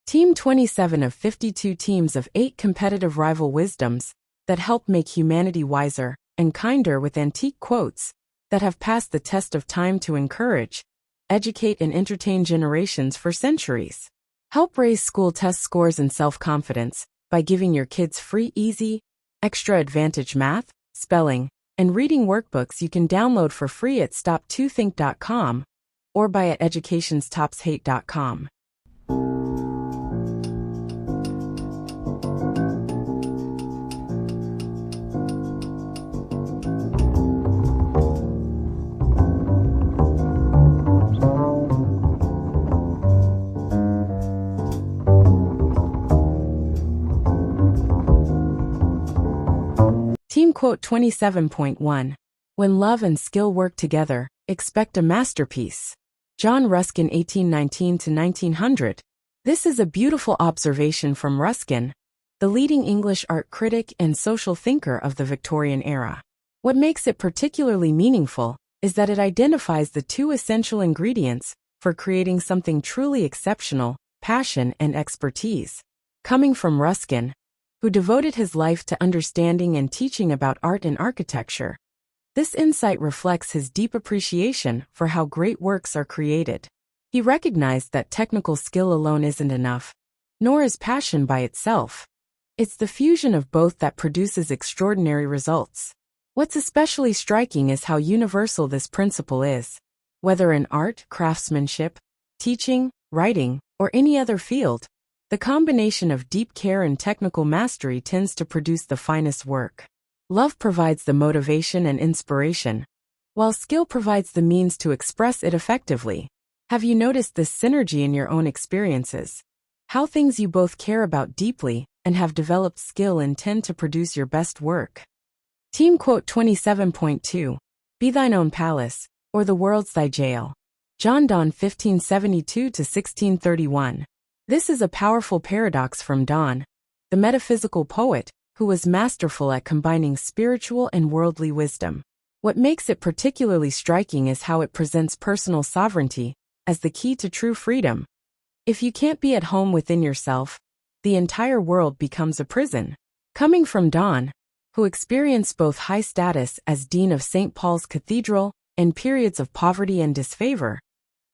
Team 27 of 52 teams of 8 competitive rival wisdoms that help make humanity wiser and kinder with antique quotes that have passed the test of time to encourage, educate and entertain generations for centuries. Help raise school test scores and self-confidence by giving your kids free easy, extra advantage math, spelling, and reading workbooks you can download for free at stop2think.com or buy at educationstopshate.com. Team quote 27.1. When love and skill work together, expect a masterpiece. John Ruskin 1819–1900. This is a beautiful observation from Ruskin, the leading English art critic and social thinker of the Victorian era. What makes it particularly meaningful is that it identifies the two essential ingredients for creating something truly exceptional: passion and expertise. Coming from Ruskin, who devoted his life to understanding and teaching about art and architecture, this insight reflects his deep appreciation for how great works are created. He recognized that technical skill alone isn't enough, nor is passion by itself. It's the fusion of both that produces extraordinary results. What's especially striking is how universal this principle is. Whether in art, craftsmanship, teaching, writing, or any other field, the combination of deep care and technical mastery tends to produce the finest work. Love provides the motivation and inspiration, while skill provides the means to express it effectively. Have you noticed this synergy in your own experiences? How things you both care about deeply and have developed skill in tend to produce your best work. Team quote 27.2. Be thine own palace, or the world's thy jail. John Donne 1572–1631. This is a powerful paradox from Donne, the metaphysical poet, who was masterful at combining spiritual and worldly wisdom. What makes it particularly striking is how it presents personal sovereignty as the key to true freedom. If you can't be at home within yourself, the entire world becomes a prison. Coming from Donne, who experienced both high status as Dean of St. Paul's Cathedral and periods of poverty and disfavor,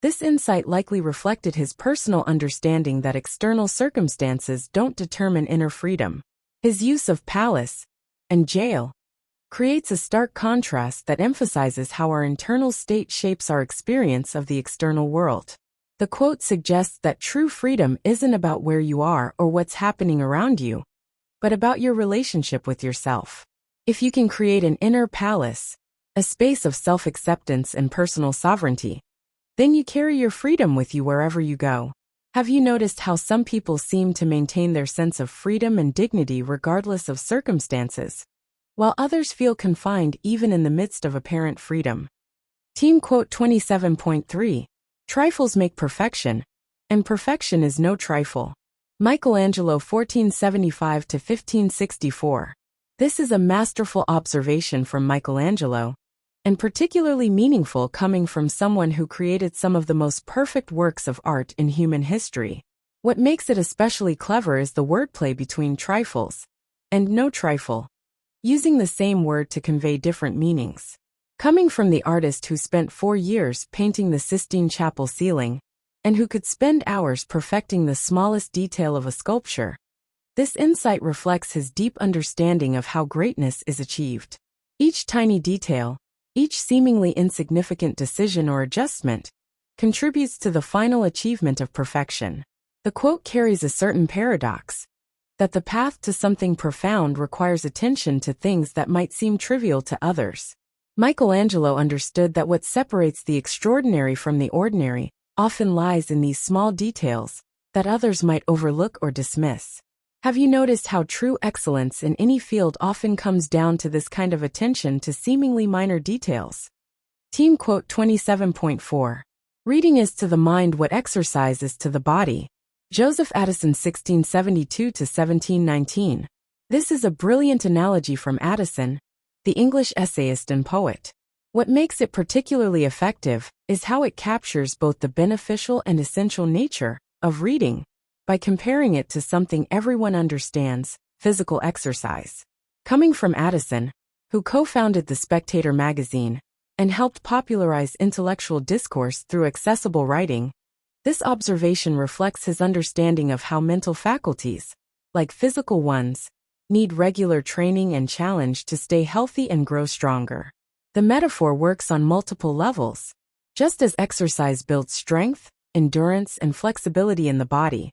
this insight likely reflected his personal understanding that external circumstances don't determine inner freedom. His use of palace and jail creates a stark contrast that emphasizes how our internal state shapes our experience of the external world. The quote suggests that true freedom isn't about where you are or what's happening around you, but about your relationship with yourself. If you can create an inner palace, a space of self-acceptance and personal sovereignty, then you carry your freedom with you wherever you go. Have you noticed how some people seem to maintain their sense of freedom and dignity regardless of circumstances, while others feel confined even in the midst of apparent freedom? Team quote 27.3. Trifles make perfection, and perfection is no trifle. Michelangelo 1475–1564. This is a masterful observation from Michelangelo, and particularly meaningful coming from someone who created some of the most perfect works of art in human history. What makes it especially clever is the wordplay between trifles and no trifle, using the same word to convey different meanings. Coming from the artist who spent 4 years painting the Sistine Chapel ceiling, and who could spend hours perfecting the smallest detail of a sculpture, this insight reflects his deep understanding of how greatness is achieved. Each tiny detail, each seemingly insignificant decision or adjustment, contributes to the final achievement of perfection. The quote carries a certain paradox, that the path to something profound requires attention to things that might seem trivial to others. Michelangelo understood that what separates the extraordinary from the ordinary often lies in these small details that others might overlook or dismiss. Have you noticed how true excellence in any field often comes down to this kind of attention to seemingly minor details? Team quote 27.4. Reading is to the mind what exercise is to the body. Joseph Addison 1672–1719. This is a brilliant analogy from Addison, the English essayist and poet. What makes it particularly effective is how it captures both the beneficial and essential nature of reading, by comparing it to something everyone understands, physical exercise. Coming from Addison, who co-founded The Spectator magazine and helped popularize intellectual discourse through accessible writing, this observation reflects his understanding of how mental faculties, like physical ones, need regular training and challenge to stay healthy and grow stronger. The metaphor works on multiple levels. Just as exercise builds strength, endurance, and flexibility in the body,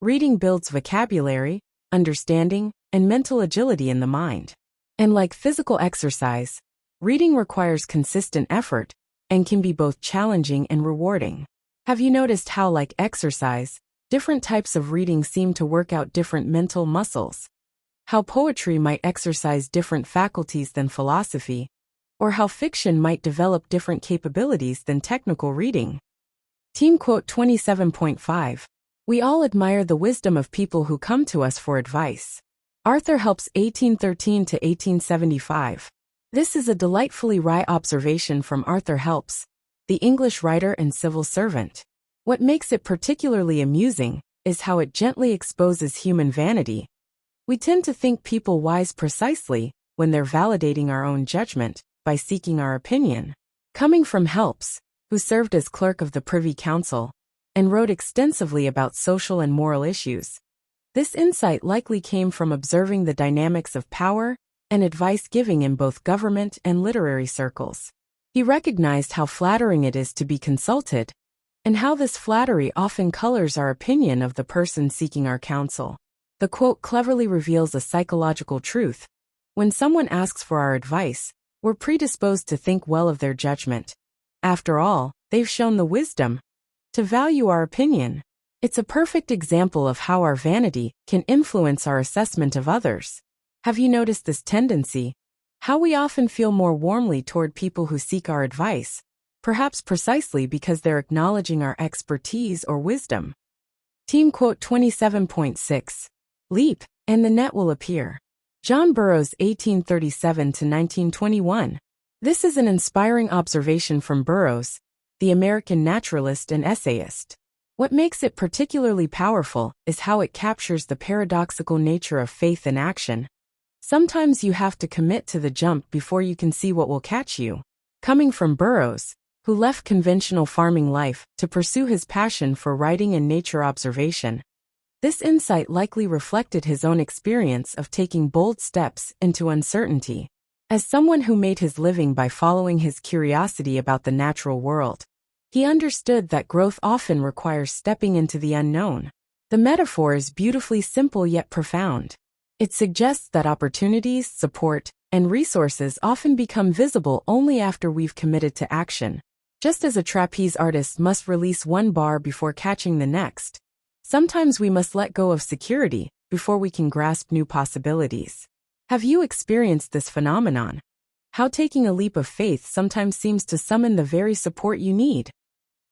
reading builds vocabulary, understanding, and mental agility in the mind. And like physical exercise, reading requires consistent effort and can be both challenging and rewarding. Have you noticed how, like exercise, different types of reading seem to work out different mental muscles? How poetry might exercise different faculties than philosophy, or how fiction might develop different capabilities than technical reading? Team quote 27.5. We all admire the wisdom of people who come to us for advice. Arthur Helps 1813 to 1875. This is a delightfully wry observation from Arthur Helps, the English writer and civil servant. What makes it particularly amusing is how it gently exposes human vanity. We tend to think people wise precisely when they're validating our own judgment by seeking our opinion. Coming from Helps, who served as clerk of the Privy Council and wrote extensively about social and moral issues, this insight likely came from observing the dynamics of power and advice-giving in both government and literary circles. He recognized how flattering it is to be consulted, and how this flattery often colors our opinion of the person seeking our counsel. The quote cleverly reveals a psychological truth. When someone asks for our advice, we're predisposed to think well of their judgment. After all, they've shown the wisdom to value our opinion. It's a perfect example of how our vanity can influence our assessment of others. Have you noticed this tendency? How we often feel more warmly toward people who seek our advice, perhaps precisely because they're acknowledging our expertise or wisdom. Team quote 27.6. Leap, and the net will appear. John Burroughs 1837 to 1921. This is an inspiring observation from Burroughs, the American naturalist and essayist. What makes it particularly powerful is how it captures the paradoxical nature of faith and action. Sometimes you have to commit to the jump before you can see what will catch you. Coming from Burroughs, who left conventional farming life to pursue his passion for writing and nature observation, this insight likely reflected his own experience of taking bold steps into uncertainty. As someone who made his living by following his curiosity about the natural world, he understood that growth often requires stepping into the unknown. The metaphor is beautifully simple yet profound. It suggests that opportunities, support, and resources often become visible only after we've committed to action. Just as a trapeze artist must release one bar before catching the next, sometimes we must let go of security before we can grasp new possibilities. Have you experienced this phenomenon? How taking a leap of faith sometimes seems to summon the very support you need.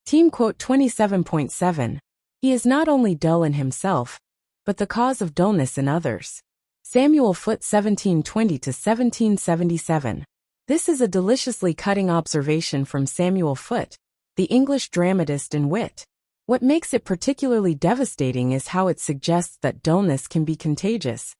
Team quote 27.7. He is not only dull in himself, but the cause of dullness in others. Samuel Foote 1720 to 1777. This is a deliciously cutting observation from Samuel Foote, the English dramatist and wit. What makes it particularly devastating is how it suggests that dullness can be contagious,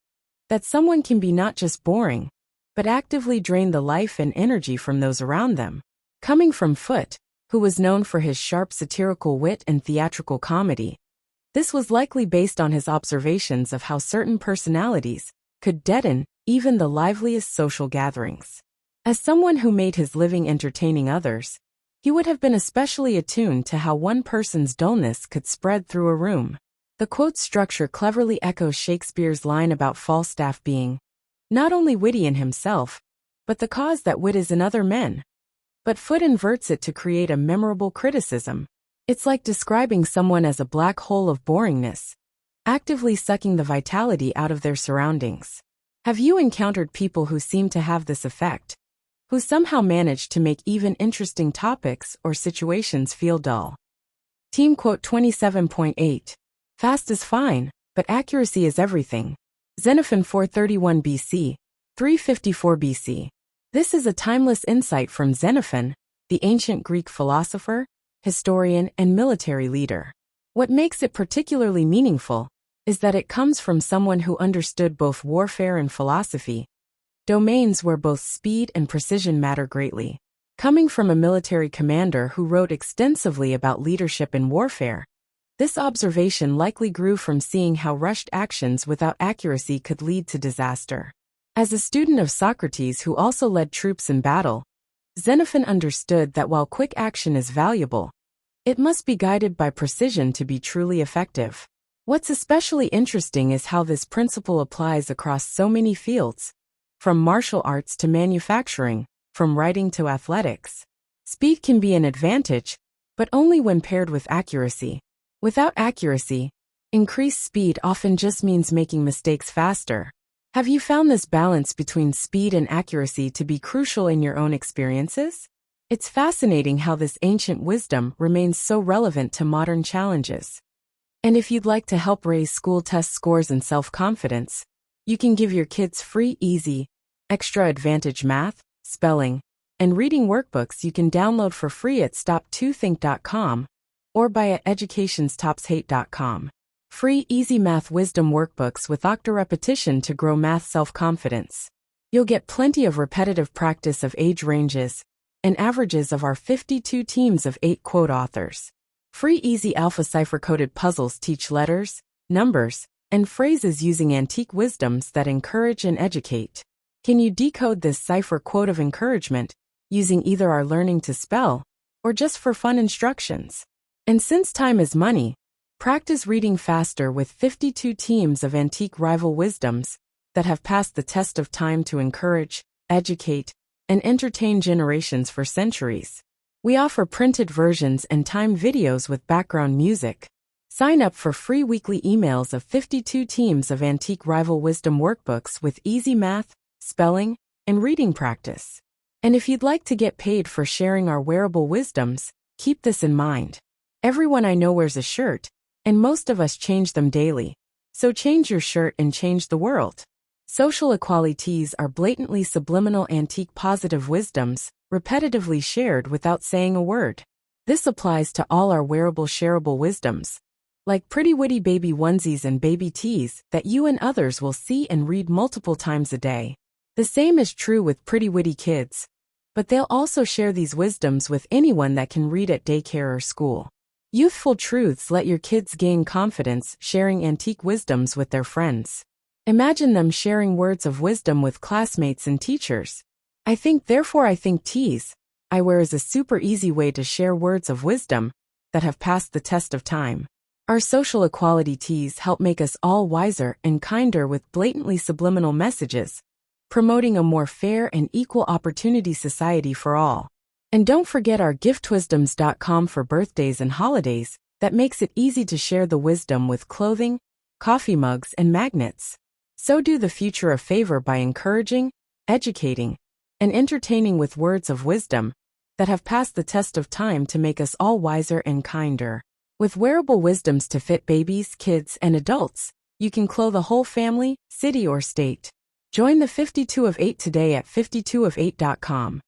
that someone can be not just boring, but actively drain the life and energy from those around them. Coming from Foote, who was known for his sharp satirical wit and theatrical comedy, this was likely based on his observations of how certain personalities could deaden even the liveliest social gatherings. As someone who made his living entertaining others, he would have been especially attuned to how one person's dullness could spread through a room. The quote structure cleverly echoes Shakespeare's line about Falstaff being not only witty in himself, but the cause that wit is in other men. But Foote inverts it to create a memorable criticism. It's like describing someone as a black hole of boringness, actively sucking the vitality out of their surroundings. Have you encountered people who seem to have this effect, who somehow manage to make even interesting topics or situations feel dull? Team quote 27.8. Fast is fine, but accuracy is everything. Xenophon 431 BC, 354 BC. This is a timeless insight from Xenophon, the ancient Greek philosopher, historian, and military leader. What makes it particularly meaningful is that it comes from someone who understood both warfare and philosophy, domains where both speed and precision matter greatly. Coming from a military commander who wrote extensively about leadership in warfare, this observation likely grew from seeing how rushed actions without accuracy could lead to disaster. As a student of Socrates who also led troops in battle, Xenophon understood that while quick action is valuable, it must be guided by precision to be truly effective. What's especially interesting is how this principle applies across so many fields, from martial arts to manufacturing, from writing to athletics. Speed can be an advantage, but only when paired with accuracy. Without accuracy, increased speed often just means making mistakes faster. Have you found this balance between speed and accuracy to be crucial in your own experiences? It's fascinating how this ancient wisdom remains so relevant to modern challenges. And if you'd like to help raise school test scores and self-confidence, you can give your kids free, easy, extra advantage math, spelling, and reading workbooks you can download for free at stop2think.com or buy at educationstopshate.com. Free easy math wisdom workbooks with octa repetition to grow math self-confidence. You'll get plenty of repetitive practice of age ranges and averages of our 52 teams of 8 quote authors. Free easy alpha cipher-coded puzzles teach letters, numbers, and phrases using antique wisdoms that encourage and educate. Can you decode this cipher quote of encouragement using either our learning to spell or just for fun instructions? And since time is money, practice reading faster with 52 teams of antique rival wisdoms that have passed the test of time to encourage, educate, and entertain generations for centuries. We offer printed versions and time videos with background music. Sign up for free weekly emails of 52 teams of antique rival wisdom workbooks with easy math, spelling, and reading practice. And if you'd like to get paid for sharing our wearable wisdoms, keep this in mind. Everyone I know wears a shirt, and most of us change them daily. So change your shirt and change the world. Social equalities are blatantly subliminal antique positive wisdoms, repetitively shared without saying a word. This applies to all our wearable shareable wisdoms, like pretty witty baby onesies and baby tees that you and others will see and read multiple times a day. The same is true with pretty witty kids, but they'll also share these wisdoms with anyone that can read at daycare or school. Youthful truths let your kids gain confidence sharing antique wisdoms with their friends. Imagine them sharing words of wisdom with classmates and teachers. I think therefore I think tees I wear is a super easy way to share words of wisdom that have passed the test of time. Our social equality tees help make us all wiser and kinder with blatantly subliminal messages, promoting a more fair and equal opportunity society for all. And don't forget our giftwisdoms.com for birthdays and holidays that makes it easy to share the wisdom with clothing, coffee mugs, and magnets. So do the future a favor by encouraging, educating, and entertaining with words of wisdom that have passed the test of time to make us all wiser and kinder. With wearable wisdoms to fit babies, kids, and adults, you can clothe a whole family, city, or state. Join the 52 of 8 today at 52of8.com.